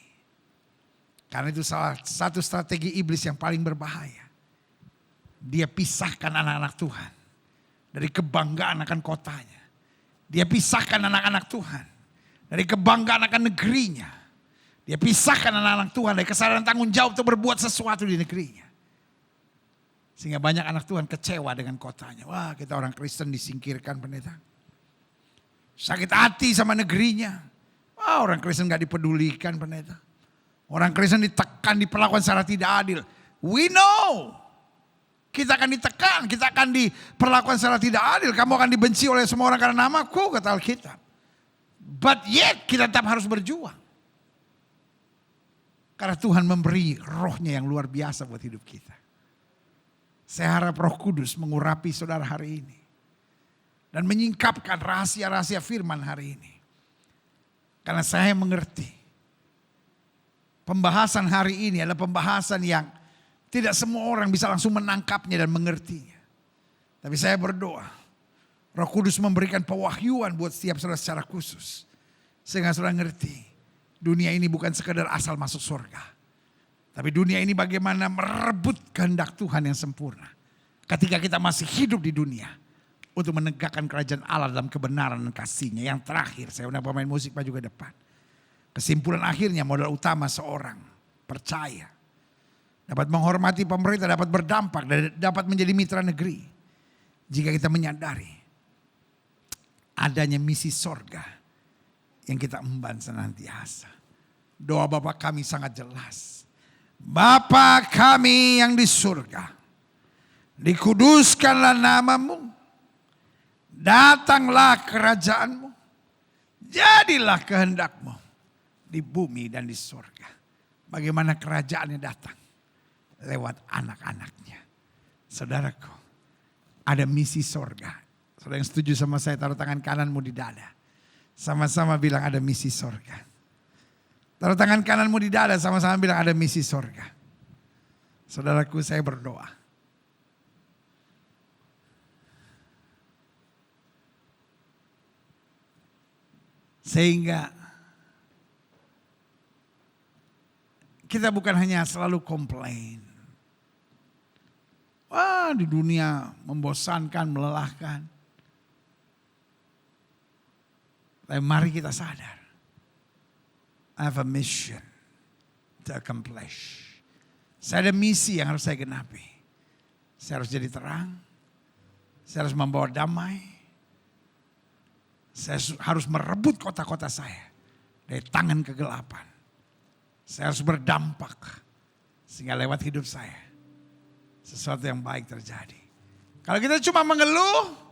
Karena itu salah satu strategi iblis yang paling berbahaya. Dia pisahkan anak-anak Tuhan dari kebanggaan akan kotanya. Dia pisahkan anak-anak Tuhan dari kebanggaan akan negerinya. Dia pisahkan anak-anak Tuhan dari kesadaran tanggung jawab untuk berbuat sesuatu di negerinya. Sehingga banyak anak Tuhan kecewa dengan kotanya. Wah, kita orang Kristen disingkirkan pendeta. Sakit hati sama negerinya. Wah, orang Kristen gak dipedulikan pendeta. Orang Kristen ditekan, diperlakukan secara tidak adil. We know. Kita akan ditekan, kita akan diperlakukan secara tidak adil. Kamu akan dibenci oleh semua orang karena namaku, kata Alkitab. But yet kita tetap harus berjuang. Karena Tuhan memberi rohnya yang luar biasa buat hidup kita. Saya harap Roh Kudus mengurapi saudara hari ini. Dan menyingkapkan rahasia-rahasia firman hari ini. Karena saya mengerti. Pembahasan hari ini adalah pembahasan yang tidak semua orang bisa langsung menangkapnya dan mengertinya. Tapi saya berdoa. Roh Kudus memberikan pewahyuan buat setiap saudara secara khusus. Sehingga saudara ngerti, dunia ini bukan sekadar asal masuk surga. Tapi dunia ini bagaimana merebut kehendak Tuhan yang sempurna. Ketika kita masih hidup di dunia. Untuk menegakkan kerajaan Allah dalam kebenaran dan kasih-Nya. Yang terakhir, saya undang pemain musik maju ke depan. Kesimpulan akhirnya modal utama seorang percaya. Dapat menghormati pemerintah, dapat berdampak, dan dapat menjadi mitra negeri. Jika kita menyadari adanya misi sorga yang kita emban senantiasa. Doa Bapa kami sangat jelas. Bapa kami yang di surga, dikuduskanlah namamu, datanglah kerajaanmu, jadilah kehendakmu di bumi dan di surga. Bagaimana kerajaannya datang? Lewat anak-anaknya. Saudaraku, ada misi sorga. Saudara yang setuju sama saya, taruh tangan kananmu di dada. Sama-sama bilang ada misi sorga. Taruh tangan kananmu di dada, sama-sama bilang ada misi sorga. Saudaraku, saya berdoa. Sehingga kita bukan hanya selalu komplain. Wah, di dunia membosankan, melelahkan. Tapi mari kita sadar. I have a mission to accomplish. Saya ada misi yang harus saya genapi. Saya harus jadi terang. Saya harus membawa damai. Saya harus merebut kota-kota saya dari tangan kegelapan. Saya harus berdampak. Sehingga lewat hidup saya, sesuatu yang baik terjadi. Kalau kita cuma mengeluh,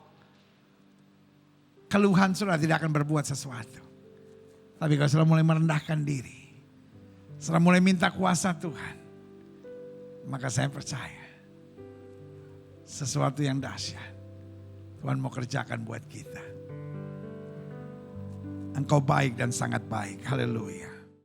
keluhan saudara tidak akan berbuat sesuatu. Tapi kalau saudara mulai merendahkan diri, saudara mulai minta kuasa Tuhan, maka saya percaya sesuatu yang dahsyat Tuhan mau kerjakan buat kita. Engkau baik dan sangat baik. Haleluya.